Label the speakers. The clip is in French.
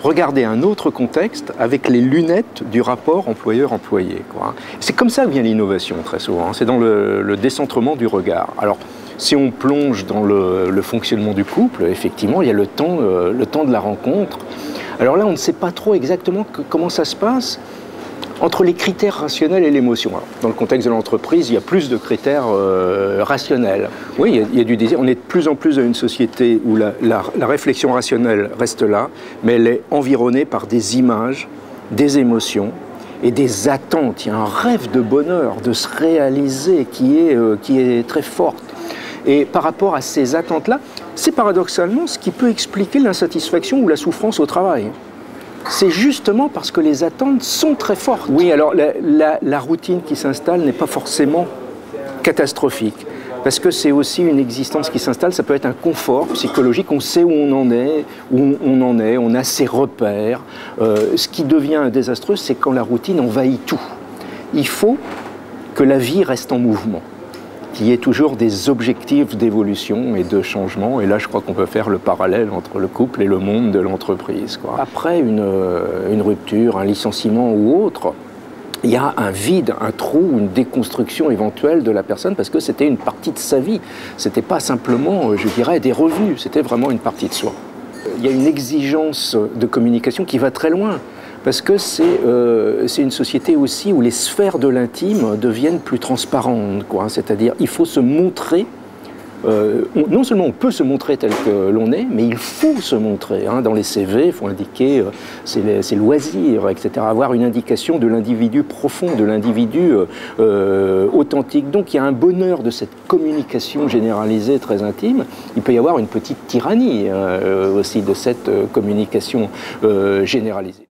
Speaker 1: regarder un autre contexte avec les lunettes du rapport employeur-employé. C'est comme ça que vient l'innovation très souvent, c'est dans le décentrement du regard. Alors, si on plonge dans le fonctionnement du couple, effectivement, il y a le temps de la rencontre. Alors là, on ne sait pas trop exactement comment ça se passe entre les critères rationnels et l'émotion. Dans le contexte de l'entreprise, il y a plus de critères rationnels. Oui, il y a du désir. On est de plus en plus dans une société où la réflexion rationnelle reste là, mais elle est environnée par des images, des émotions et des attentes. Il y a un rêve de bonheur, de se réaliser qui est très forte. Et par rapport à ces attentes-là, c'est paradoxalement ce qui peut expliquer l'insatisfaction ou la souffrance au travail. C'est justement parce que les attentes sont très fortes. Oui, alors la routine qui s'installe n'est pas forcément catastrophique, parce que c'est aussi une existence qui s'installe, ça peut être un confort psychologique, on sait où on en est, on a ses repères. Ce qui devient désastreux, c'est quand la routine envahit tout. Il faut que la vie reste en mouvement, qu'il y ait toujours des objectifs d'évolution et de changement. Et là, je crois qu'on peut faire le parallèle entre le couple et le monde de l'entreprise. Après une rupture, un licenciement ou autre, il y a un vide, un trou, une déconstruction éventuelle de la personne parce que c'était une partie de sa vie. C'était pas simplement, je dirais, des revenus, c'était vraiment une partie de soi. Il y a une exigence de communication qui va très loin. Parce que c'est une société aussi où les sphères de l'intime deviennent plus transparentes. C'est-à-dire il faut se montrer, non seulement on peut se montrer tel que l'on est, mais il faut se montrer. Dans les CV, il faut indiquer ses loisirs, etc. Avoir une indication de l'individu profond, de l'individu authentique. Donc il y a un bonheur de cette communication généralisée, très intime. Il peut y avoir une petite tyrannie aussi de cette communication généralisée.